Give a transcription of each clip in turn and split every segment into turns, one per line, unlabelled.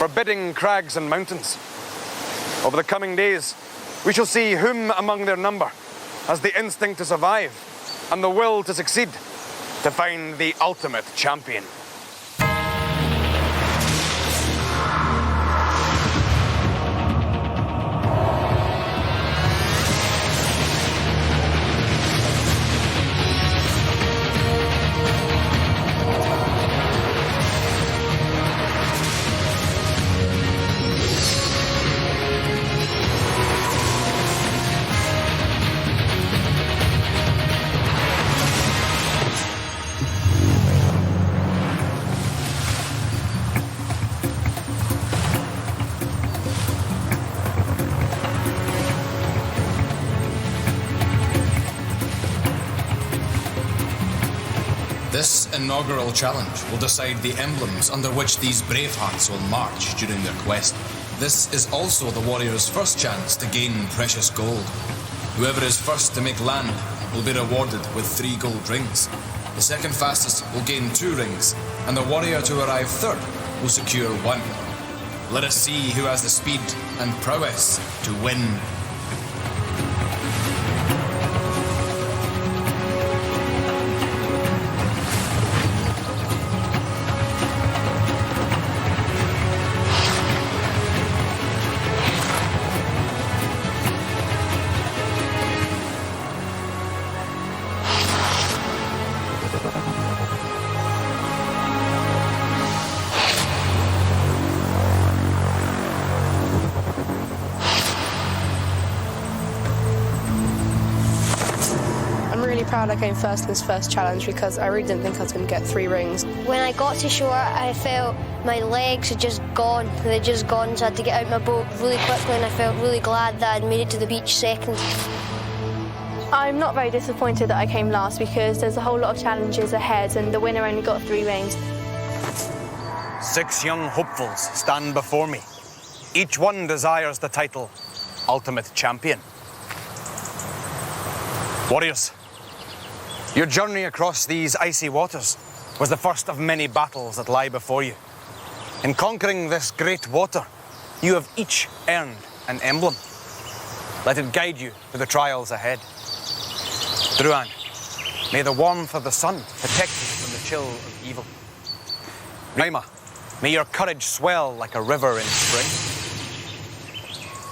forbidding crags and mountains. Over the coming days, we shall see whom among their number has the instinct to survive and the will to succeed, to find the ultimate champion.
This inaugural challenge will decide the emblems under which these brave hearts will march during their quest. This is also the warrior's first chance to gain precious gold. Whoever is first to make land will be rewarded with 3 gold rings. The second fastest will gain 2 rings, and the warrior to arrive third will secure 1. Let us see who has the speed and prowess to win.
I'm really proud I came first in this first challenge because I really didn't think I was going to get 3 rings.
When I got to shore, I felt my legs had just gone. They'd just gone, so I had to get out my boat really quickly, and I felt really glad that I'd made it to the beach second.
I'm not very disappointed that I came last because there's a whole lot of challenges ahead and the winner only got 3 rings.
6 young hopefuls stand before me. Each one desires the title Ultimate Champion. Warriors, your journey across these icy waters was the first of many battles that lie before you. In conquering this great water, you have each earned an emblem. Let it guide you to the trials ahead. Druan, may the warmth of the sun protect you from the chill of evil. Raima, may your courage swell like a river in spring.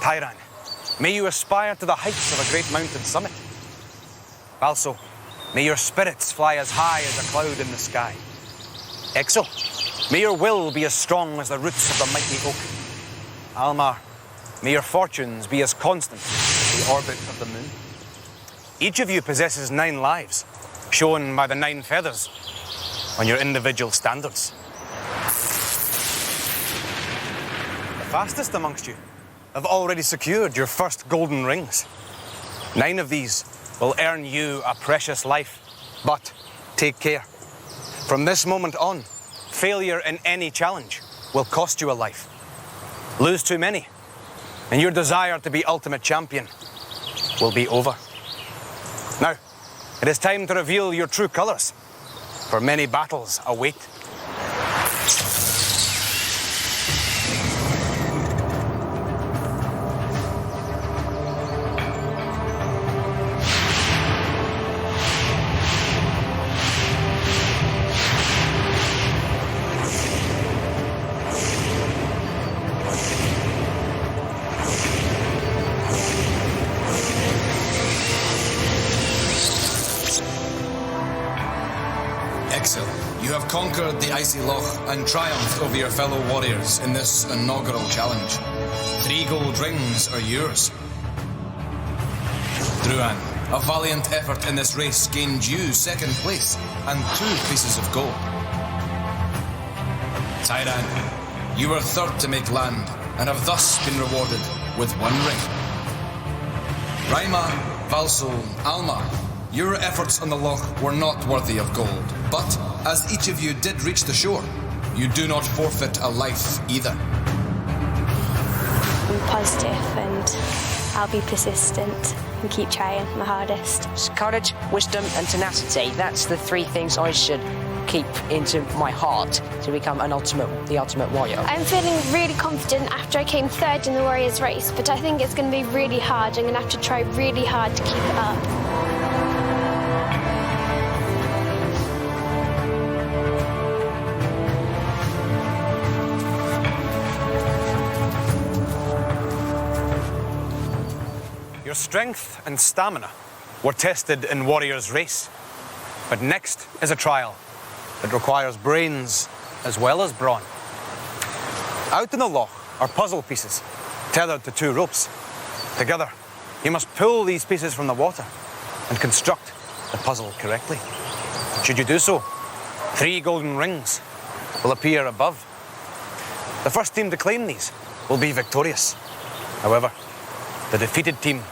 Tyran, may you aspire to the heights of a great mountain summit. Balso, may your spirits fly as high as a cloud in the sky. Exo, may your will be as strong as the roots of the mighty oak. Almar, may your fortunes be as constant as the orbit of the moon. Each of you possesses 9 lives, shown by the 9 feathers on your individual standards. The fastest amongst you have already secured your first golden rings. 9 of these will earn you a precious life, but take care. From this moment on, failure in any challenge will cost you a life. Lose too many, and your desire to be ultimate champion will be over. Now, it is time to reveal your true colours, for many battles await.
You have conquered the icy loch and triumphed over your fellow warriors in this inaugural challenge. 3 gold rings are yours. Druan, a valiant effort in this race gained you 2nd place and 2 pieces of gold. Tyran, you were 3rd to make land and have thus been rewarded with 1 ring. Raima, Valso, Alma, your efforts on the loch were not worthy of gold, but as each of you did reach the shore, you do not forfeit a life either.
I'm positive and I'll be persistent and keep trying my hardest.
Courage, wisdom and tenacity, that's the 3 things I should keep into my heart to become the ultimate warrior.
I'm feeling really confident after I came third in the Warriors race, but I think it's going to be really hard. I'm going to have to try really hard to keep it up.
Your strength and stamina were tested in Warriors race. But next is a trial that requires brains as well as brawn. Out in the loch are puzzle pieces tethered to 2 ropes. Together, you must pull these pieces from the water and construct the puzzle correctly. Should you do so, 3 golden rings will appear above. The first team to claim these will be victorious. However, the defeated team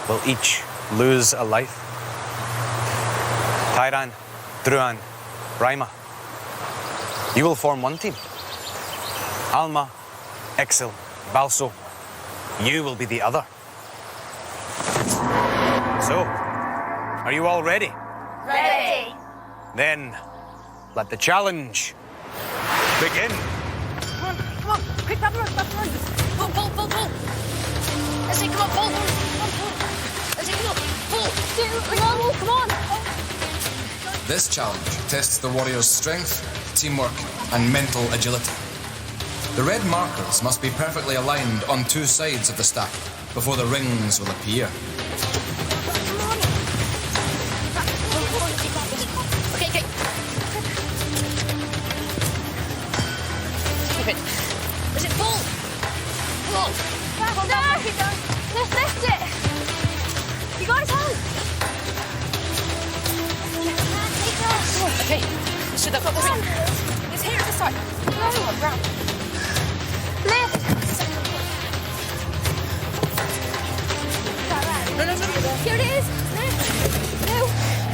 will each lose a life. Tyran, Druan, Raima, you will form one team. Alma, Exil, Balso, you will be the other. So, are you all ready?
Ready!
Then, let the challenge begin.
Come on, quick, run. Pull. Let's see, come on, pull. Let's see, come on, pull. Come on.
This challenge tests the warrior's strength, teamwork, and mental agility. The red markers must be perfectly aligned on 2 sides of the stack before the rings will appear.
Okay. Keep it. Is it full? Come on.
No! Let's lift it! You guys help!
Okay, should have got the ring. It's here at the side. Round.
Lift!
No.
Here it is!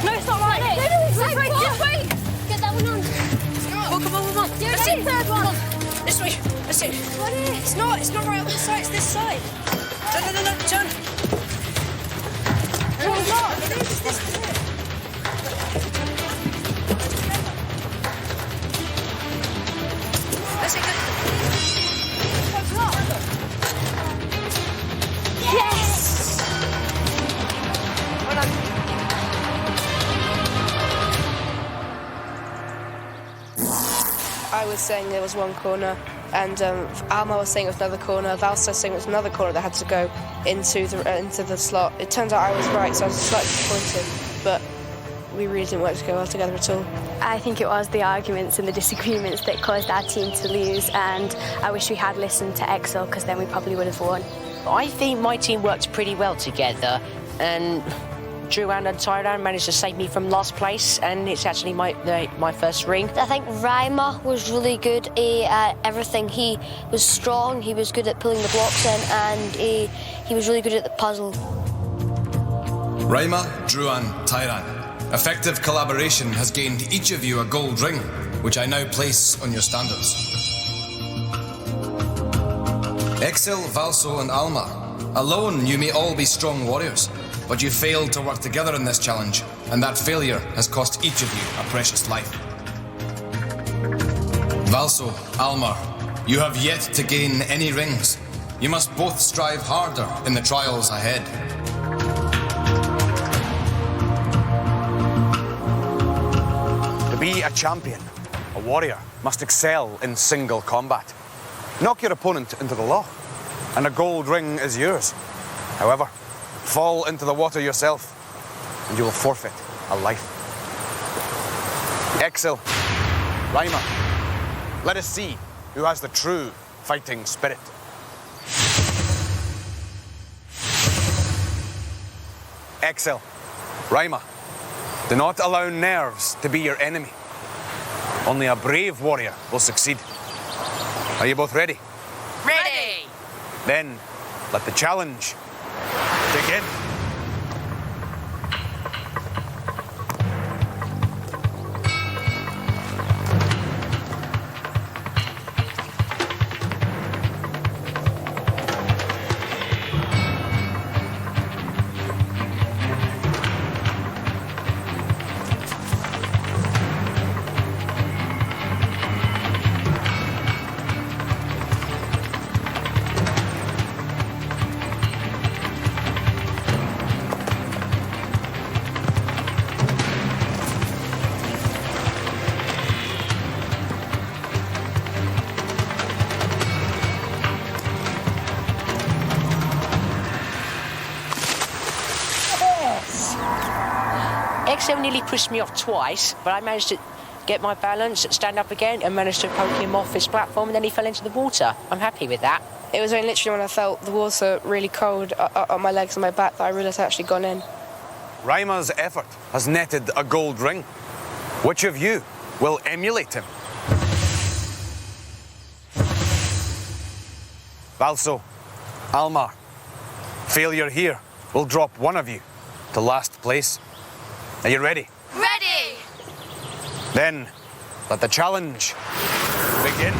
No, it's not right. No, it's right. Just wait! Get that one on.
Come on.
Do
Let's
the
see.
third one.
This way. Let's see.
What is?
It's not right on this side, it's this side. No, turn.
No, it's not.
It's this. Let's see.
Yes!
Well done.
I was saying there was one corner, and Alma was saying it was another corner. Valsa was saying it was another corner that had to go into the slot. It turns out I was right, so I was slightly disappointed, but we really didn't work well together at all.
I think it was the arguments and the disagreements that caused our team to lose, and I wish we had listened to Exil, because then we probably would have won.
I think my team worked pretty well together, and Druan and Tyran managed to save me from last place, and it's actually my first ring.
I think Raima was really good at everything. He was strong, he was good at pulling the blocks in, and he was really good at the puzzle.
Raima, Druan, Tyran. Effective collaboration has gained each of you a gold ring, which I now place on your standards. Exil, Valso, and Alma. Alone, you may all be strong warriors, but you failed to work together in this challenge, and that failure has cost each of you a precious life. Valso, Alma, you have yet to gain any rings. You must both strive harder in the trials ahead.
To be a champion, a warrior must excel in single combat. Knock your opponent into the loch, and a gold ring is yours. However, fall into the water yourself, and you will forfeit a life. Exil, Raima, let us see who has the true fighting spirit. Exil, Raima, do not allow nerves to be your enemy. Only a brave warrior will succeed. Are you both ready?
Ready!
Then, let the challenge begin.
Excel nearly pushed me off twice, but I managed to get my balance, stand up again, and managed to poke him off his platform, and then he fell into the water. I'm happy with that.
It was only literally when I felt the water really cold on my legs and my back that I realised I'd actually gone in.
Reimer's effort has netted a gold ring. Which of you will emulate him? Valso, Almar, failure here will drop one of you to last place. Are you ready?
Ready!
Then, let the challenge begin.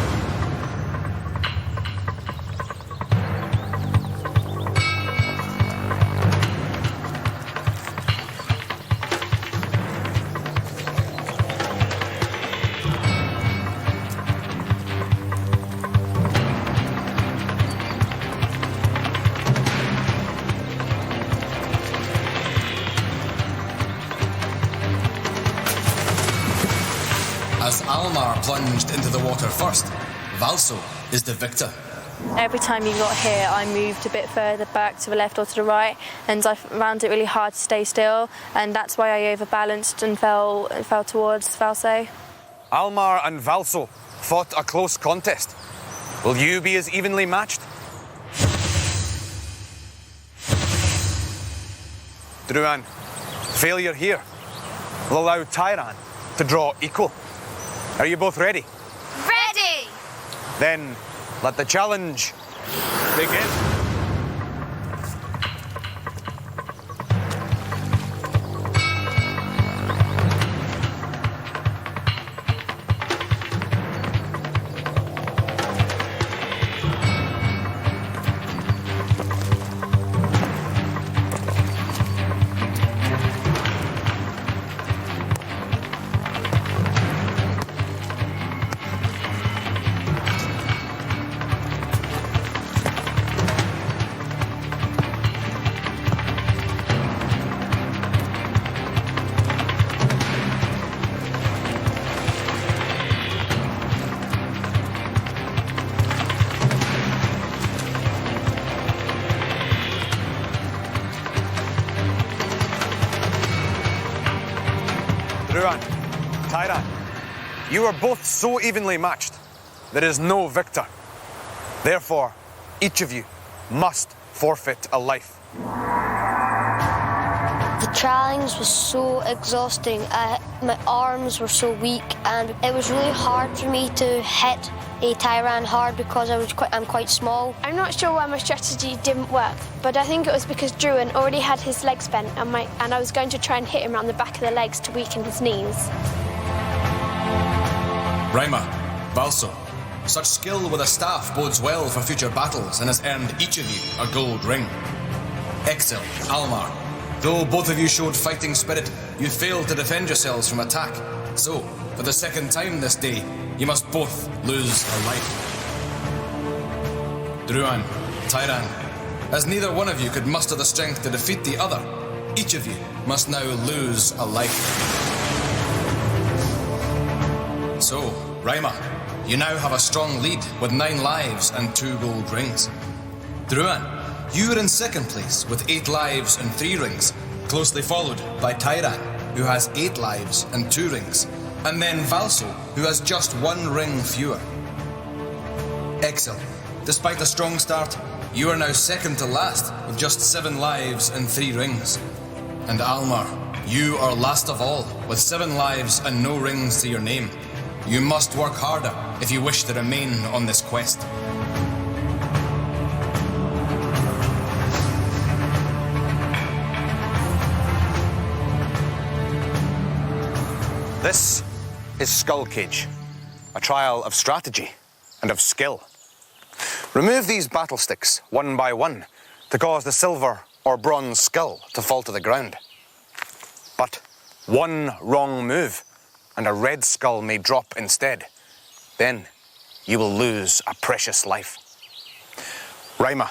As Almar plunged into the water first, Valso is the victor.
Every time you got here, I moved a bit further back to the left or to the right, and I found it really hard to stay still, and that's why I overbalanced and fell towards Valso.
Almar and Valso fought a close contest. Will you be as evenly matched? Druan, failure here will allow Tyran to draw equal. Are you both ready?
Ready!
Then let the challenge begin. Druan, Tyran, you are both so evenly matched, there is no victor. Therefore, each of you must forfeit a life.
The challenge was so exhausting. My arms were so weak, and it was really hard for me to hit a Tyran hard because I'm quite small.
I'm not sure why my strategy didn't work, but I think it was because Druan already had his legs bent and I was going to try and hit him around the back of the legs to weaken his knees.
Reimer, Valso, such skill with a staff bodes well for future battles and has earned each of you a gold ring. Excel, Almar, though both of you showed fighting spirit, you failed to defend yourselves from attack. So, for the second time this day, you must both lose a life. Druan, Tyran, as neither one of you could muster the strength to defeat the other, each of you must now lose a life. So, Reimer, you now have a strong lead with 9 lives and 2 gold rings. Druan, you are in second place with 8 lives and 3 rings, closely followed by Tyran, who has 8 lives and 2 rings, and then Valso, who has just 1 ring fewer. Excel, despite a strong start, you are now second to last with just 7 lives and 3 rings. And Almar, you are last of all with 7 lives and no rings to your name. You must work harder if you wish to remain on this quest.
This is Skull Cage, a trial of strategy and of skill. Remove these battle sticks one by one to cause the silver or bronze skull to fall to the ground. But one wrong move and a red skull may drop instead. Then you will lose a precious life. Reimer,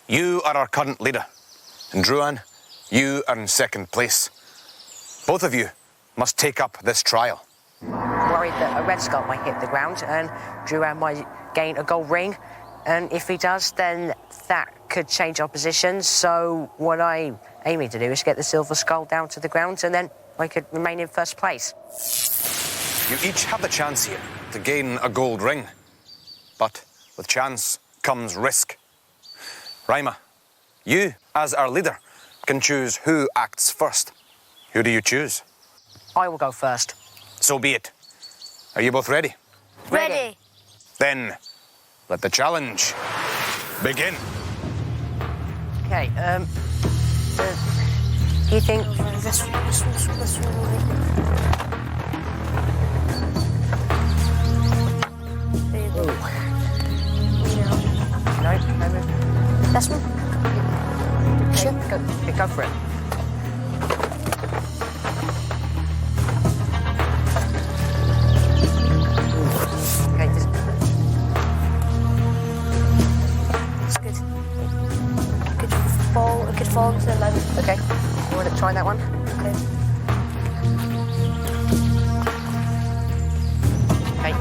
you are our current leader, and Druan, you are in second place. Both of you must take up this trial.
Worried that a red skull might hit the ground and Druan might gain a gold ring, and if he does, then that could change our position. So what I'm aiming to do is get the silver skull down to the ground and then I could remain in first place.
You each have the chance here to gain a gold ring. But with chance comes risk. Rima, you, as our leader, can choose who acts first. Who do you choose?
I will go first.
So be it. Are you both ready?
Ready.
Then, let the challenge begin.
Okay, do you think this one?
There you go.
No,
This one? Sure.
Go for it. Okay, this.
It's good. It could fall into the line.
Okay, you want to try that one?
Okay.
Okay,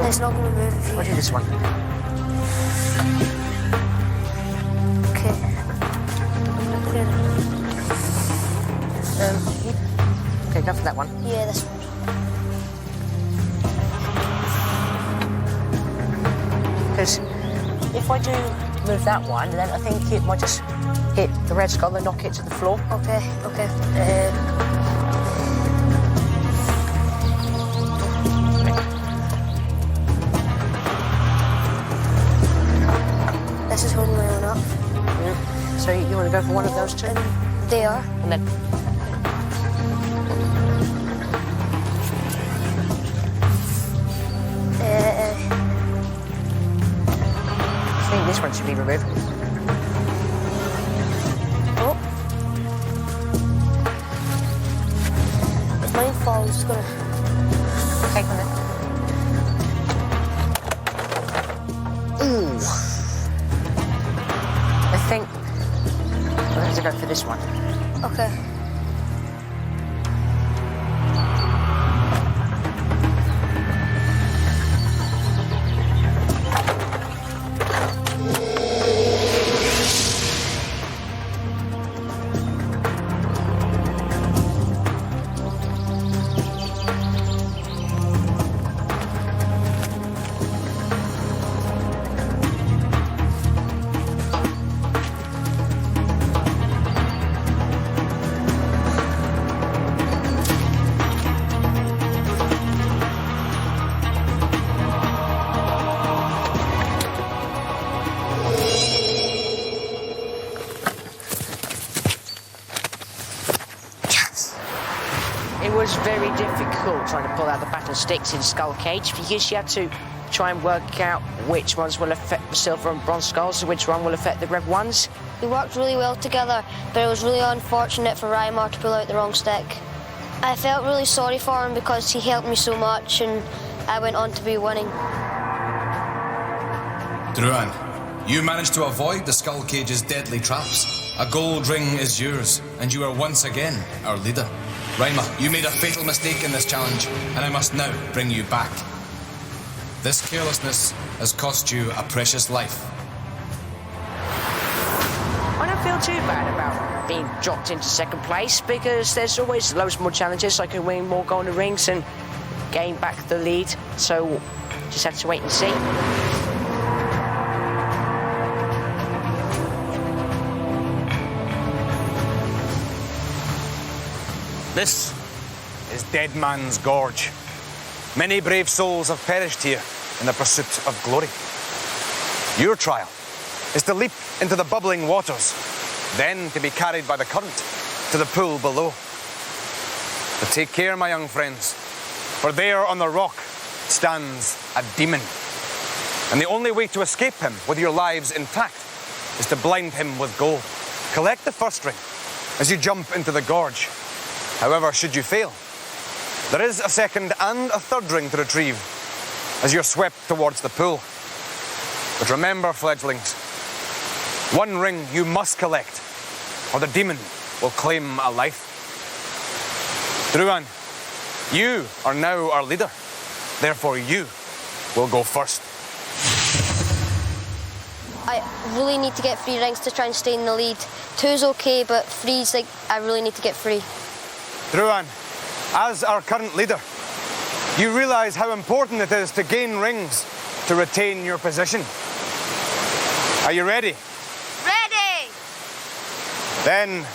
It's not going to move if you...
we'll do this one.
Okay.
Okay, go for that one.
Yeah, this one.
Because if I do move that one, then I think it might just hit the red skull and knock it to the floor.
Okay, okay. This is holding my own up.
So you want to go for one of those two?
They are.
And then I think this one should be removed.
Oh. If mine falls, it's gonna...
Okay, come on. Ooh. I think we'll have to go for this one.
Okay.
It was very difficult trying to pull out the battle sticks in Skull Cage because you had to try and work out which ones will affect the silver and bronze skulls and which one will affect the red ones.
We worked really well together, but it was really unfortunate for Rymar to pull out the wrong stick. I felt really sorry for him because he helped me so much and I went on to be winning.
Druan, you managed to avoid the Skull Cage's deadly traps. A gold ring is yours, and you are once again our leader. Rima, you made a fatal mistake in this challenge, and I must now bring you back. This carelessness has cost you a precious life.
I don't feel too bad about being dropped into second place because there's always loads more challenges. I can win more golden rings and gain back the lead, so just have to wait and see.
This is Dead Man's Gorge. Many brave souls have perished here in the pursuit of glory. Your trial is to leap into the bubbling waters, then to be carried by the current to the pool below. But take care, my young friends, for there on the rock stands a demon. And the only way to escape him with your lives intact is to blind him with gold. Collect the first ring as you jump into the gorge. However, should you fail, there is a second and a third ring to retrieve as you're swept towards the pool. But remember, fledglings, one ring you must collect, or the demon will claim a life. Druan, you are now our leader. Therefore, you will go first.
I really need to get 3 rings to try and stay in the lead. 2's okay, but 3's like, I really need to get 3.
Druan, as our current leader, you realise how important it is to gain rings to retain your position. Are you ready?
Ready!
Then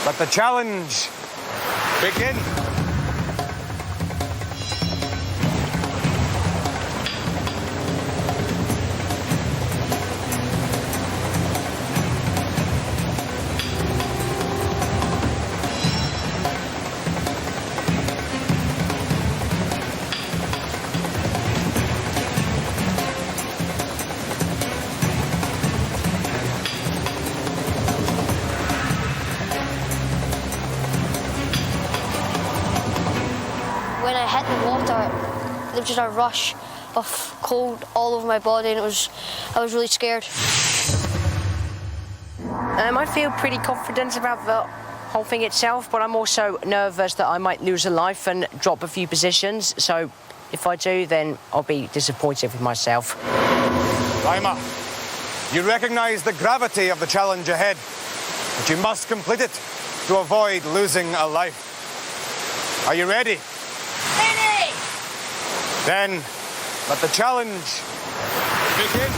let the challenge begin.
When I hit the water, there was just a rush of cold all over my body, and I was really scared.
I feel pretty confident about the whole thing itself, but I'm also nervous that I might lose a life and drop a few positions. So if I do, then I'll be disappointed with myself.
Raima, you recognise the gravity of the challenge ahead, but you must complete it to avoid losing a life. Are you ready?
Ready!
Then let the challenge begin.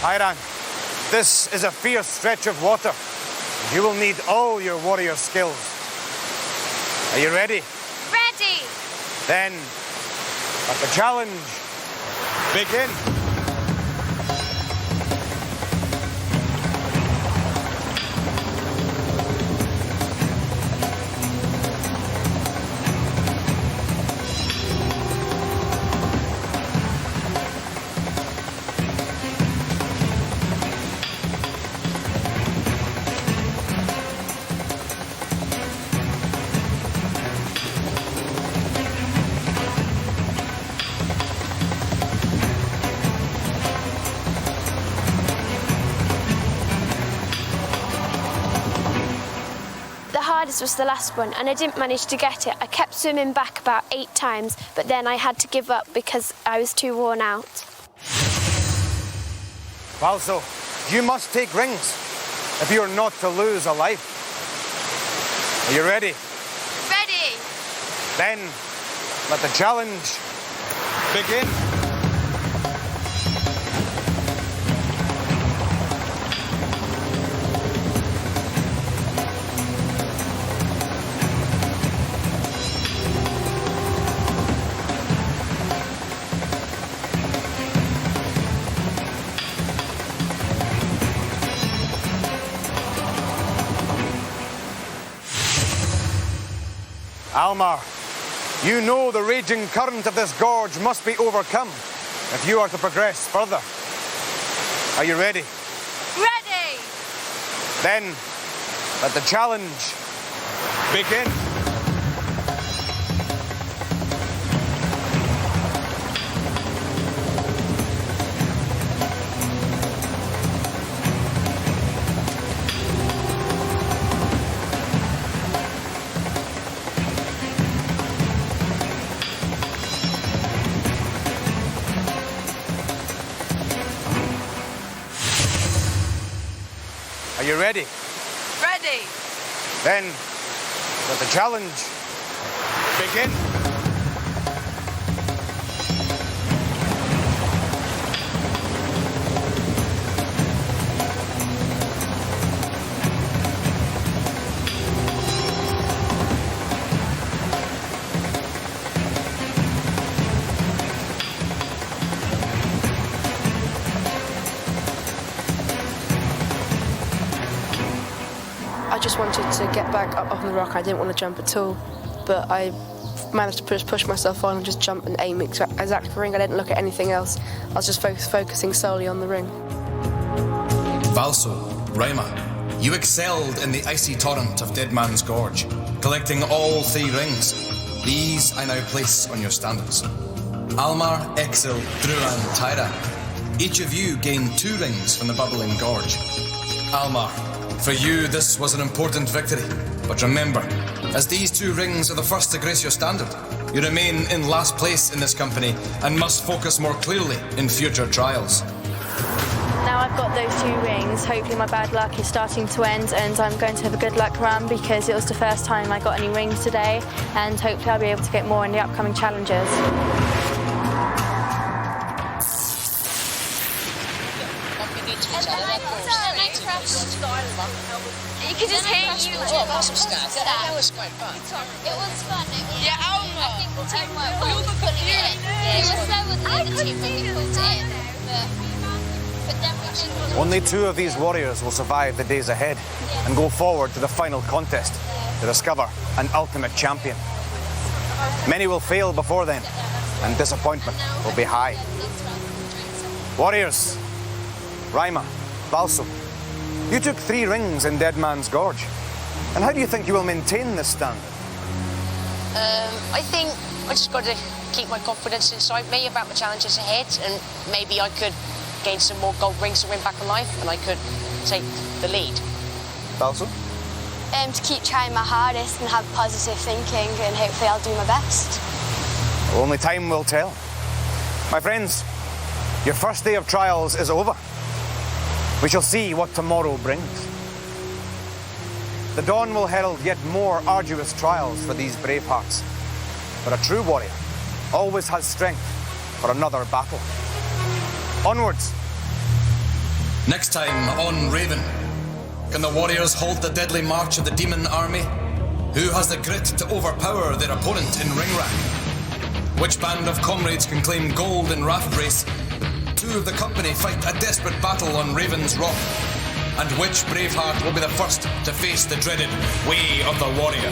Tyran, this is a fierce stretch of water. You will need all your warrior skills. Are you ready?
Ready!
Then let the challenge begin.
The hardest was the last one, and I didn't manage to get it. I kept swimming back about 8 times, but then I had to give up because I was too worn out.
Also, you must take rings if you are not to lose a life. Are you ready?
Ready!
Then let the challenge begin. Almar, you know the raging current of this gorge must be overcome if you are to progress further. Are you ready?
Ready!
Then let the challenge begin. Are you ready?
Ready!
Then let the challenge begin.
I just wanted to get back up on the rock. I didn't want to jump at all, but I managed to push myself on and just jump and aim exactly for the ring. I didn't look at anything else. I was just focusing solely on the ring.
Valso, Raima, You excelled in the icy torrent of Dead Man's Gorge, collecting all 3 rings. These I now place on your standards. Almar, Exil, Druan, Tyra. Each of you gained 2 rings from the Bubbling Gorge. Almar, for you this was an important victory. But remember, as these 2 rings are the first to grace your standard, you remain in last place in this company and must focus more clearly in future trials.
Now I've got those 2 rings, hopefully my bad luck is starting to end and I'm going to have a good luck run because it was the first time I got any rings today and hopefully I'll be able to get more in the upcoming challenges.
You could just hear you.
That was quite fun.
It was fun.
Yeah,
I think the teamwork was putting it in. It was slow with the other team when we put it in, but then we didn't.
Only 2 of these warriors will survive the days ahead and go forward to the final contest to discover an ultimate champion. Many will fail before then, and disappointment will be high. Warriors, Raima, Balso, you took 3 rings in Dead Man's Gorge. And how do you think you will maintain this standard?
I think I just got to keep my confidence inside me about the challenges ahead, and maybe I could gain some more gold rings to win back in life, and I could take the lead.
Balso?
To keep trying my hardest and have positive thinking, and hopefully I'll do my best.
Only time will tell. My friends, your first day of trials is over. We shall see what tomorrow brings. The dawn will herald yet more arduous trials for these brave hearts. But a true warrior always has strength for another battle. Onwards.
Next time on Raven, can the warriors hold the deadly march of the demon army? Who has the grit to overpower their opponent in ring rack? Which band of comrades can claim gold in raft race? 2 of the company fight a desperate battle on Raven's Rock. And which brave heart will be the first to face the dreaded Way of the Warrior?